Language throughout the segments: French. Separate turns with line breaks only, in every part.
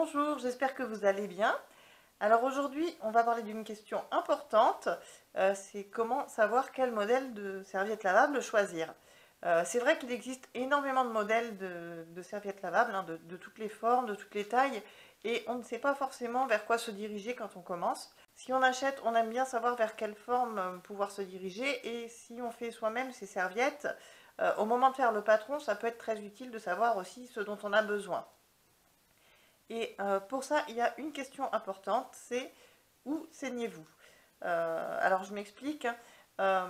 Bonjour, j'espère que vous allez bien. Alors aujourd'hui, on va parler d'une question importante, c'est comment savoir quel modèle de serviette lavable choisir. C'est vrai qu'il existe énormément de modèles de serviettes lavables, hein, de toutes les formes, de toutes les tailles, et on ne sait pas forcément vers quoi se diriger quand on commence. Si on achète, on aime bien savoir vers quelle forme pouvoir se diriger, et si on fait soi-même ses serviettes, au moment de faire le patron, ça peut être très utile de savoir aussi ce dont on a besoin. Et pour ça, il y a une question importante, c'est où saignez-vous? Alors je m'explique, hein.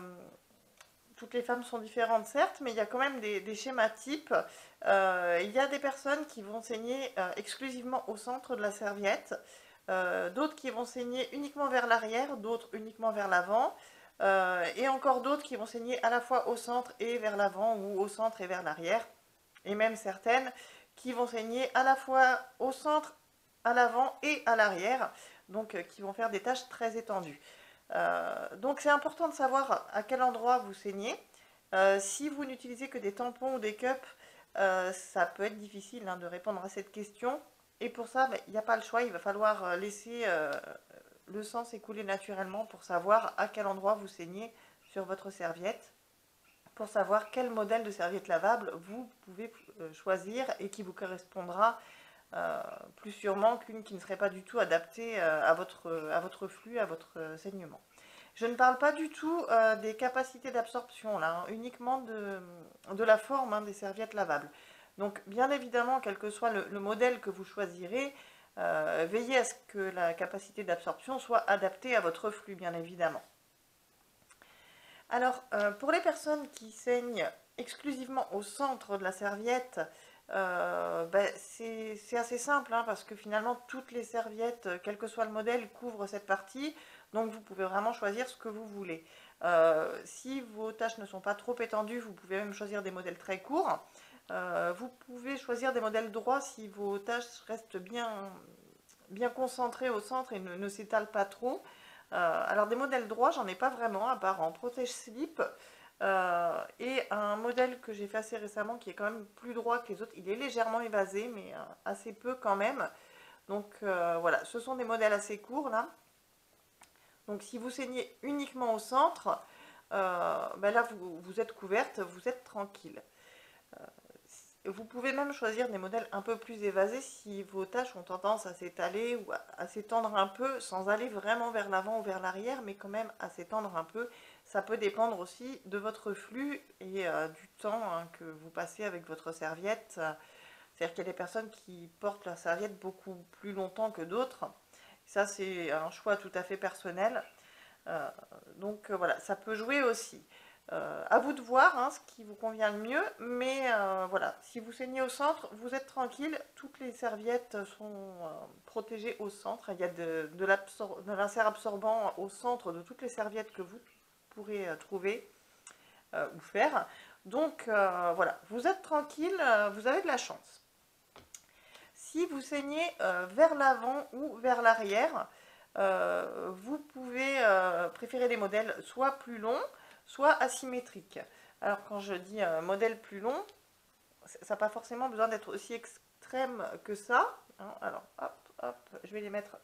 Toutes les femmes sont différentes certes, mais il y a quand même des schémas types. Il y a des personnes qui vont saigner exclusivement au centre de la serviette, d'autres qui vont saigner uniquement vers l'arrière, d'autres uniquement vers l'avant, et encore d'autres qui vont saigner à la fois au centre et vers l'avant, ou au centre et vers l'arrière, et même certaines qui vont saigner à la fois au centre, à l'avant et à l'arrière, donc qui vont faire des taches très étendues. Donc c'est important de savoir à quel endroit vous saignez. Si vous n'utilisez que des tampons ou des cups, ça peut être difficile de répondre à cette question. Et pour ça, il n'y a pas le choix, il va falloir laisser le sang s'écouler naturellement pour savoir à quel endroit vous saignez sur votre serviette, pour savoir quel modèle de serviette lavable vous pouvez choisir et qui vous correspondra plus sûrement qu'une qui ne serait pas du tout adaptée à votre flux, à votre saignement. Je ne parle pas du tout des capacités d'absorption, là, hein, uniquement de la forme des serviettes lavables. Donc, bien évidemment, quel que soit le modèle que vous choisirez, veillez à ce que la capacité d'absorption soit adaptée à votre flux, bien évidemment. Alors, pour les personnes qui saignent exclusivement au centre de la serviette, c'est assez simple, hein, parce que finalement, toutes les serviettes, quel que soit le modèle, couvrent cette partie, donc vous pouvez vraiment choisir ce que vous voulez. Si vos taches ne sont pas trop étendues, vous pouvez même choisir des modèles très courts. Vous pouvez choisir des modèles droits si vos taches restent bien concentrées au centre et ne s'étalent pas trop. Alors des modèles droits, j'en ai pas vraiment, à part en protège-slip. Et un modèle que j'ai fait assez récemment qui est quand même plus droit que les autres. Il est légèrement évasé, mais assez peu quand même. Donc voilà, ce sont des modèles assez courts là. Donc si vous saignez uniquement au centre, là vous êtes couverte, vous êtes tranquille. Vous pouvez même choisir des modèles un peu plus évasés si vos taches ont tendance à s'étaler ou à s'étendre un peu, sans aller vraiment vers l'avant ou vers l'arrière, mais quand même à s'étendre un peu. Ça peut dépendre aussi de votre flux et du temps que vous passez avec votre serviette. C'est-à-dire qu'il y a des personnes qui portent leur serviette beaucoup plus longtemps que d'autres. Ça, c'est un choix tout à fait personnel. Voilà, ça peut jouer aussi. À vous de voir ce qui vous convient le mieux, mais voilà, si vous saignez au centre, vous êtes tranquille, toutes les serviettes sont protégées au centre, il y a de l'insert absorbant au centre de toutes les serviettes que vous pourrez trouver ou faire, donc voilà, vous êtes tranquille, vous avez de la chance. Si vous saignez vers l'avant ou vers l'arrière, vous pouvez préférer des modèles soit plus longs, soit asymétriques. Alors quand je dis modèle plus long, ça n'a pas forcément besoin d'être aussi extrême que ça. Alors hop, hop, je vais les mettre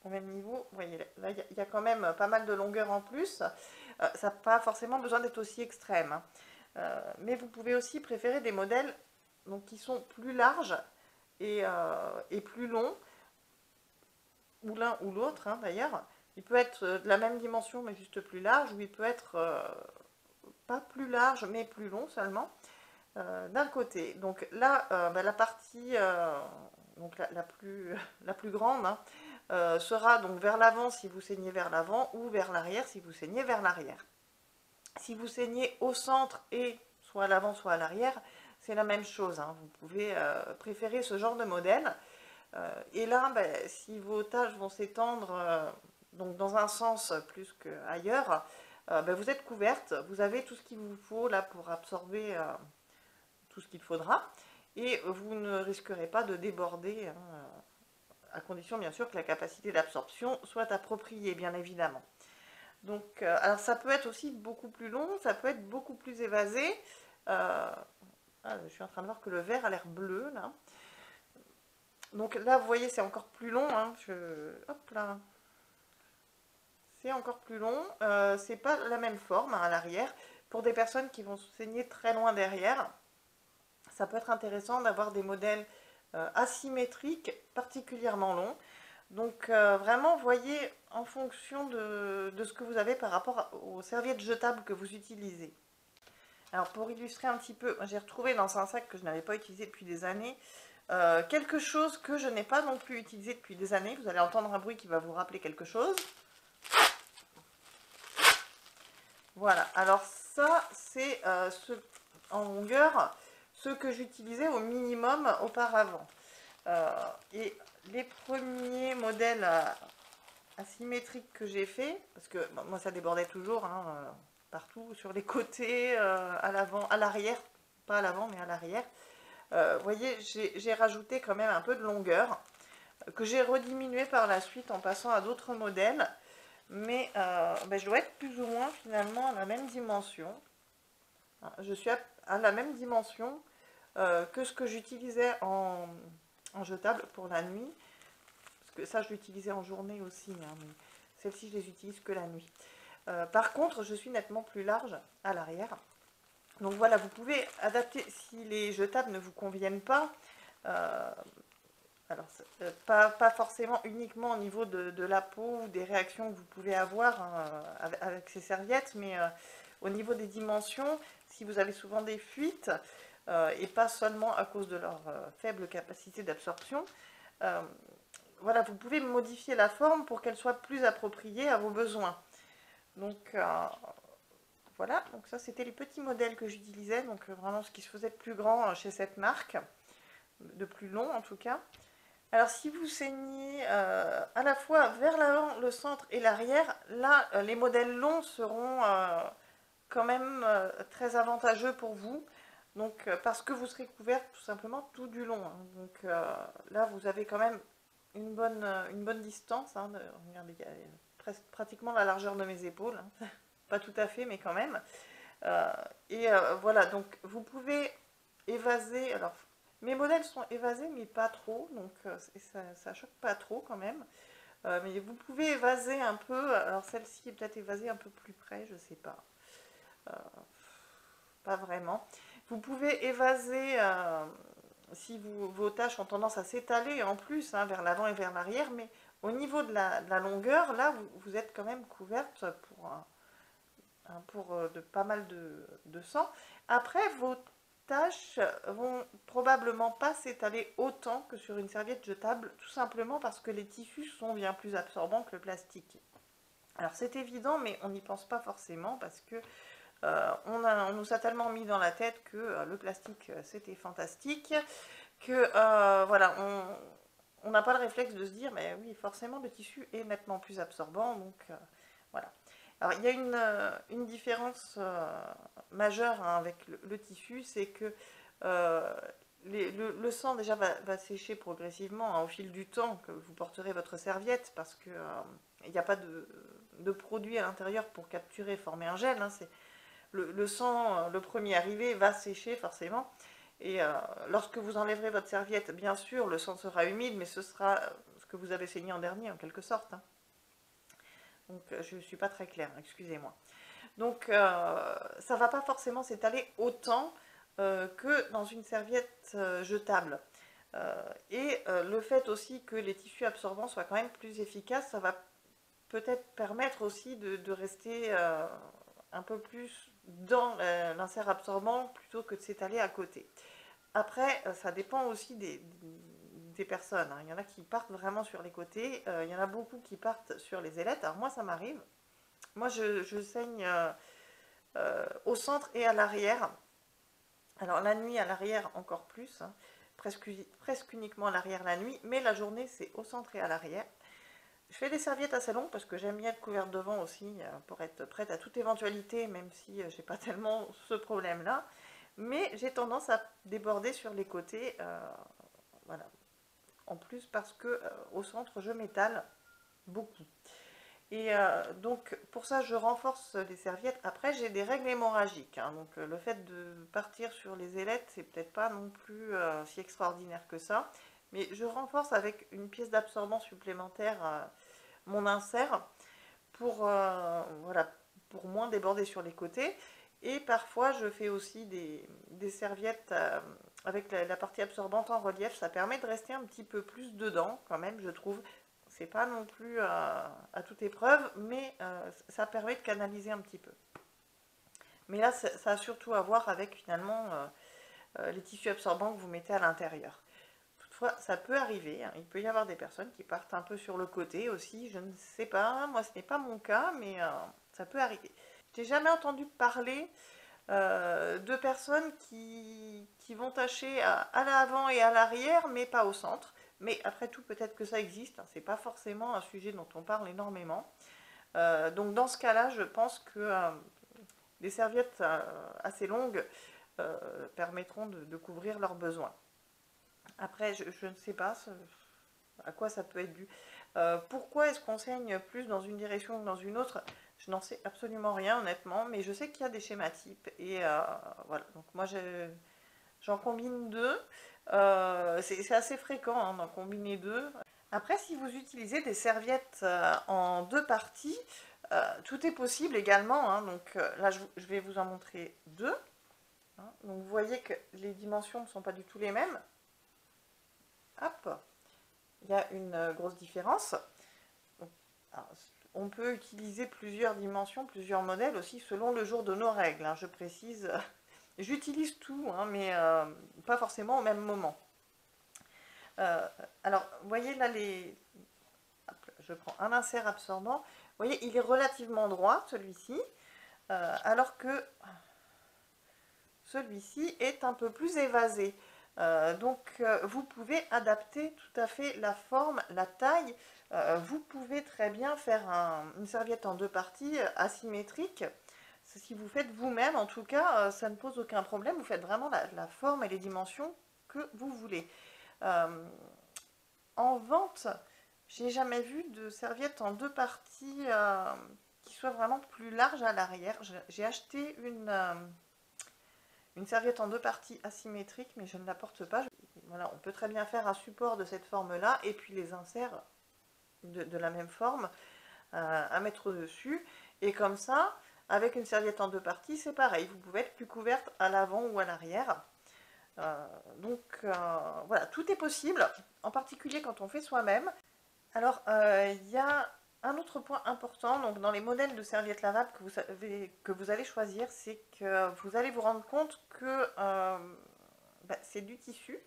au même niveau. Vous voyez, là il y a quand même pas mal de longueur en plus. Ça n'a pas forcément besoin d'être aussi extrême. Mais vous pouvez aussi préférer des modèles donc, qui sont plus larges et plus longs, ou l'un ou l'autre d'ailleurs. Il peut être de la même dimension mais juste plus large, ou il peut être pas plus large mais plus long seulement d'un côté. Donc là, la partie donc la plus grande sera donc vers l'avant si vous saignez vers l'avant, ou vers l'arrière si vous saignez vers l'arrière. Si vous saignez au centre et soit à l'avant soit à l'arrière, c'est la même chose. Vous pouvez préférer ce genre de modèle. Et là, si vos taches vont s'étendre donc dans un sens plus qu'ailleurs, vous êtes couverte, vous avez tout ce qu'il vous faut là pour absorber tout ce qu'il faudra, et vous ne risquerez pas de déborder, à condition bien sûr que la capacité d'absorption soit appropriée, bien évidemment. Donc, alors ça peut être aussi beaucoup plus long, ça peut être beaucoup plus évasé. Je suis en train de voir que le vert a l'air bleu là. Donc là, vous voyez, c'est encore plus long. Hein. Hop là. C'est encore plus long. C'est pas la même forme hein, à l'arrière. Pour des personnes qui vont saigner très loin derrière, ça peut être intéressant d'avoir des modèles asymétriques particulièrement longs. Donc vraiment, voyez en fonction de ce que vous avez par rapport aux serviettes jetables que vous utilisez. Alors pour illustrer un petit peu, j'ai retrouvé dans un sac que je n'avais pas utilisé depuis des années, quelque chose que je n'ai pas non plus utilisé depuis des années. Vous allez entendre un bruit qui va vous rappeler quelque chose. Voilà, alors ça c'est en longueur ce que j'utilisais au minimum auparavant. Et les premiers modèles asymétriques que j'ai fait, parce que bon, moi ça débordait toujours, hein, partout, sur les côtés, à l'avant, à l'arrière, pas à l'avant mais à l'arrière. Vous voyez, j'ai rajouté quand même un peu de longueur, que j'ai rediminué par la suite en passant à d'autres modèles. Mais ben, je dois être plus ou moins finalement à la même dimension. Je suis à la même dimension que ce que j'utilisais en jetable pour la nuit. Parce que ça, je l'utilisais en journée aussi. Hein, mais celle-ci, je les utilise que la nuit. Par contre, je suis nettement plus large à l'arrière. Donc voilà, vous pouvez adapter si les jetables ne vous conviennent pas. Alors, pas forcément uniquement au niveau de la peau ou des réactions que vous pouvez avoir hein, avec ces serviettes, mais au niveau des dimensions, si vous avez souvent des fuites, et pas seulement à cause de leur faible capacité d'absorption, voilà, vous pouvez modifier la forme pour qu'elle soit plus appropriée à vos besoins. Donc, voilà, donc ça c'était les petits modèles que j'utilisais, donc vraiment ce qui se faisait de plus grand chez cette marque, de plus long en tout cas. Alors si vous saignez à la fois vers l'avant, le centre et l'arrière, là les modèles longs seront quand même très avantageux pour vous. Donc parce que vous serez couverte tout simplement tout du long. Hein. Donc là vous avez quand même une bonne distance. Hein, regardez, il y a pratiquement la largeur de mes épaules. Hein. Pas tout à fait mais quand même. Voilà, donc vous pouvez évaser. Alors mes modèles sont évasés, mais pas trop, donc ça choque pas trop quand même. Mais vous pouvez évaser un peu. Alors celle-ci est peut-être évasée un peu plus près, je sais pas. Pas vraiment. Vous pouvez évaser si vos tâches ont tendance à s'étaler en plus hein, vers l'avant et vers l'arrière, mais au niveau de la longueur, là, vous êtes quand même couverte pour de pas mal de sang. Après, vos tâches vont probablement pas s'étaler autant que sur une serviette jetable, tout simplement parce que les tissus sont bien plus absorbants que le plastique. Alors c'est évident, mais on n'y pense pas forcément parce que on nous a tellement mis dans la tête que le plastique c'était fantastique, que voilà, on n'a pas le réflexe de se dire, mais oui, forcément le tissu est nettement plus absorbant, donc voilà. Alors il y a une différence majeure hein, avec le tissu, c'est que le sang déjà va sécher progressivement hein, au fil du temps que vous porterez votre serviette, parce que il n'y a pas de produit à l'intérieur pour capturer, former un gel. Hein, le sang, le premier arrivé, va sécher forcément. Et lorsque vous enlèverez votre serviette, bien sûr, le sang sera humide, mais ce sera ce que vous avez saigné en dernier, en quelque sorte. Hein. Donc, je ne suis pas très claire, excusez-moi. Donc, ça ne va pas forcément s'étaler autant que dans une serviette jetable. Et le fait aussi que les tissus absorbants soient quand même plus efficaces, ça va peut-être permettre aussi de rester un peu plus dans l'insert absorbant plutôt que de s'étaler à côté. Après, ça dépend aussi des personnes. Hein. Il y en a qui partent vraiment sur les côtés, il y en a beaucoup qui partent sur les ailettes. Alors moi, ça m'arrive. Moi, je saigne au centre et à l'arrière. Alors la nuit à l'arrière encore plus, hein. presque uniquement à l'arrière la nuit, mais la journée c'est au centre et à l'arrière. Je fais des serviettes assez longues parce que j'aime bien être couverte devant aussi pour être prête à toute éventualité, même si j'ai pas tellement ce problème-là. Mais j'ai tendance à déborder sur les côtés, voilà. En plus parce que au centre je m'étale beaucoup. Et donc pour ça je renforce les serviettes. Après j'ai des règles hémorragiques, hein, donc le fait de partir sur les ailettes c'est peut-être pas non plus si extraordinaire que ça. Mais je renforce avec une pièce d'absorbant supplémentaire mon insert pour, voilà, pour moins déborder sur les côtés. Et parfois, je fais aussi des serviettes avec la partie absorbante en relief. Ça permet de rester un petit peu plus dedans, quand même, je trouve. C'est pas non plus à toute épreuve, mais ça permet de canaliser un petit peu. Mais là, ça a surtout à voir avec, finalement, les tissus absorbants que vous mettez à l'intérieur. Toutefois, ça peut arriver, hein. Il peut y avoir des personnes qui partent un peu sur le côté aussi, je ne sais pas. Moi, ce n'est pas mon cas, mais ça peut arriver. J'ai jamais entendu parler de personnes qui vont tacher à l'avant et à l'arrière, mais pas au centre. Mais après tout, peut-être que ça existe, hein. C'est pas forcément un sujet dont on parle énormément. Donc dans ce cas-là, je pense que des serviettes assez longues permettront de couvrir leurs besoins. Après, je ne sais pas à quoi ça peut être dû. Pourquoi est-ce qu'on saigne plus dans une direction que dans une autre? Je n'en sais absolument rien, honnêtement, mais je sais qu'il y a des schémas types. Et voilà, donc moi j'en combine deux. C'est assez fréquent hein, d'en combiner deux. Après, si vous utilisez des serviettes en deux parties, tout est possible également, hein. Donc là, je vais vous en montrer deux. Hein. Donc vous voyez que les dimensions ne sont pas du tout les mêmes. Hop, il y a une grosse différence. Alors, on peut utiliser plusieurs dimensions, plusieurs modèles aussi selon le jour de nos règles, hein, je précise. J'utilise tout, hein, mais pas forcément au même moment. Alors, vous voyez là, hop, je prends un insert absorbant. Vous voyez, il est relativement droit, celui-ci, alors que celui-ci est un peu plus évasé. Donc, vous pouvez adapter tout à fait la forme, la taille. Vous pouvez très bien faire une serviette en deux parties asymétrique. Si vous faites vous-même, en tout cas, ça ne pose aucun problème. Vous faites vraiment la forme et les dimensions que vous voulez. En vente, j'ai jamais vu de serviette en deux parties qui soit vraiment plus large à l'arrière. J'ai acheté une serviette en deux parties asymétrique, mais je ne la porte pas. Voilà, on peut très bien faire un support de cette forme-là, et puis les inserts de la même forme à mettre au-dessus. Et comme ça, avec une serviette en deux parties, c'est pareil. Vous pouvez être plus couverte à l'avant ou à l'arrière. Donc voilà, tout est possible, en particulier quand on fait soi-même. Alors, il y a un autre point important donc, dans les modèles de serviettes lavables que vous allez choisir, c'est que vous allez vous rendre compte que c'est du tissu.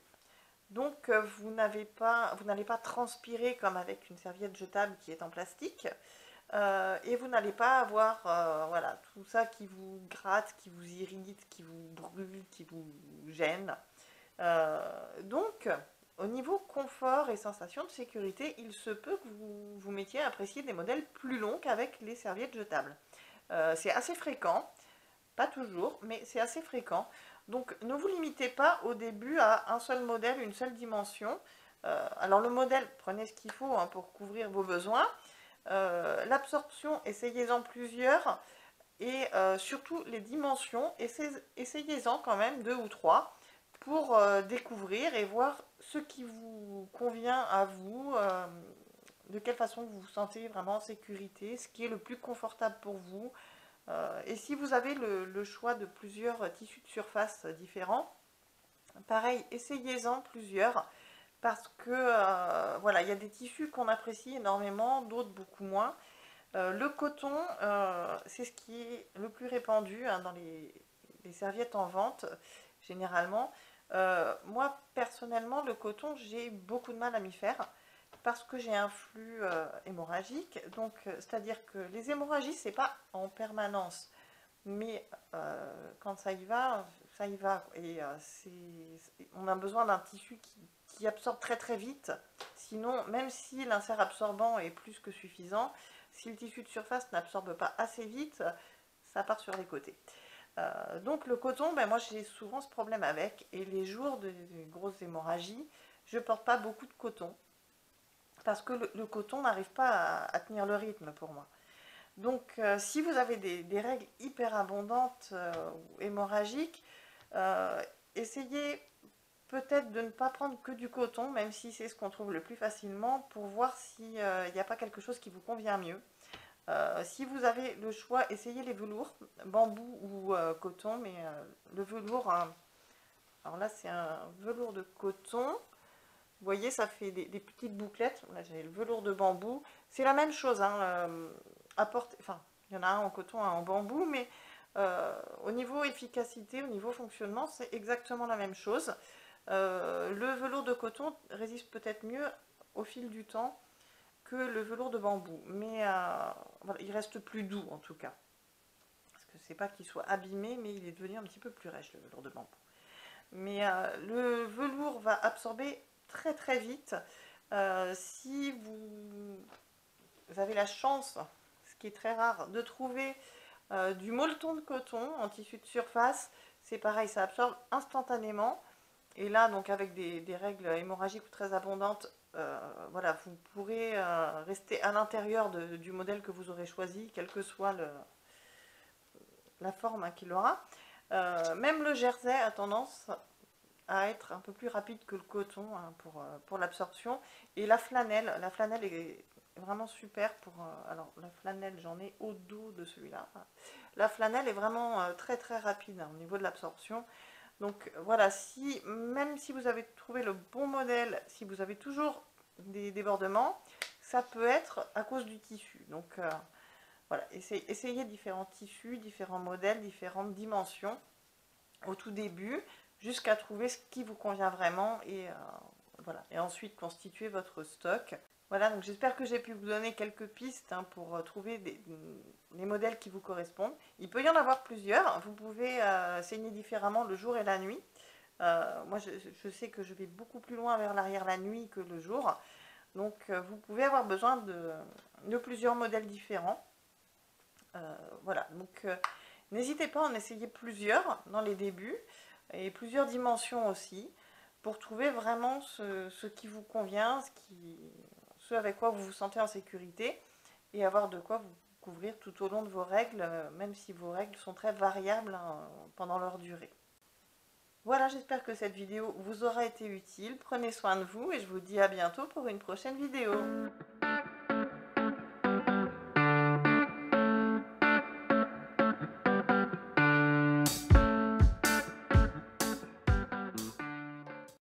Donc, vous n'allez pas transpirer comme avec une serviette jetable qui est en plastique. Et vous n'allez pas avoir voilà, tout ça qui vous gratte, qui vous irrite, qui vous brûle, qui vous gêne. Donc, au niveau confort et sensation de sécurité, il se peut que vous mettiez à apprécier des modèles plus longs qu'avec les serviettes jetables. C'est assez fréquent, pas toujours, mais c'est assez fréquent. Donc ne vous limitez pas au début à un seul modèle, une seule dimension. Alors le modèle, prenez ce qu'il faut hein, pour couvrir vos besoins. L'absorption, essayez-en plusieurs. Et surtout les dimensions, essayez-en quand même deux ou trois pour découvrir et voir ce qui vous convient à vous, de quelle façon vous vous sentez vraiment en sécurité, ce qui est le plus confortable pour vous. Et si vous avez le choix de plusieurs tissus de surface différents, pareil, essayez-en plusieurs parce que voilà, il y a des tissus qu'on apprécie énormément, d'autres beaucoup moins. Le coton, c'est ce qui est le plus répandu hein, dans les serviettes en vente, généralement. Moi, personnellement, le coton, j'ai beaucoup de mal à m'y faire parce que j'ai un flux hémorragique. Donc, c'est-à-dire que les hémorragies, c'est pas en permanence. Mais quand ça y va, ça y va. Et on a besoin d'un tissu qui absorbe très très vite. Sinon, même si l'insert absorbant est plus que suffisant, si le tissu de surface n'absorbe pas assez vite, ça part sur les côtés. Donc le coton, moi j'ai souvent ce problème avec. Et les jours de grosses hémorragies, je ne porte pas beaucoup de coton. Parce que le coton n'arrive pas à tenir le rythme pour moi. Donc, si vous avez des règles hyper abondantes ou hémorragiques, essayez peut-être de ne pas prendre que du coton, même si c'est ce qu'on trouve le plus facilement, pour voir s'il n'y a pas quelque chose qui vous convient mieux. Si vous avez le choix, essayez les velours, bambou ou coton, mais le velours, alors là c'est un velours de coton, vous voyez ça fait des petites bouclettes, là j'ai le velours de bambou, c'est la même chose, hein, enfin il y en a un en coton, un en bambou, mais au niveau efficacité, au niveau fonctionnement, c'est exactement la même chose. Le velours de coton résiste peut-être mieux au fil du temps que le velours de bambou, mais voilà, il reste plus doux en tout cas. Parce que c'est pas qu'il soit abîmé, mais il est devenu un petit peu plus rêche le velours de bambou. Mais le velours va absorber très très vite. Si vous avez la chance, ce qui est très rare, de trouver du molleton de coton en tissu de surface, c'est pareil, ça absorbe instantanément. Et là, donc avec des règles hémorragiques très abondantes, voilà, vous pourrez rester à l'intérieur du modèle que vous aurez choisi, quelle que soit la forme qu'il aura. Même le jersey a tendance à être un peu plus rapide que le coton, hein, pour l'absorption. Et la flanelle est vraiment super pour... alors la flanelle, j'en ai au dos de celui-là. La flanelle est vraiment très très rapide, hein, au niveau de l'absorption. Donc voilà, même si vous avez trouvé le bon modèle, si vous avez toujours des débordements, ça peut être à cause du tissu. Donc voilà, essayez différents tissus, différents modèles, différentes dimensions au tout début, jusqu'à trouver ce qui vous convient vraiment, et voilà, et ensuite constituer votre stock. Voilà, donc j'espère que j'ai pu vous donner quelques pistes, hein, pour trouver les modèles qui vous correspondent. Il peut y en avoir plusieurs, vous pouvez saigner différemment le jour et la nuit. Moi je sais que je vais beaucoup plus loin vers l'arrière la nuit que le jour, donc vous pouvez avoir besoin de plusieurs modèles différents. Voilà, donc n'hésitez pas à en essayer plusieurs dans les débuts, et plusieurs dimensions aussi, pour trouver vraiment ce qui vous convient, ce avec quoi vous vous sentez en sécurité, et avoir de quoi vous couvrir tout au long de vos règles, même si vos règles sont très variables, hein, pendant leur durée. Voilà, j'espère que cette vidéo vous aura été utile. Prenez soin de vous et je vous dis à bientôt pour une prochaine vidéo.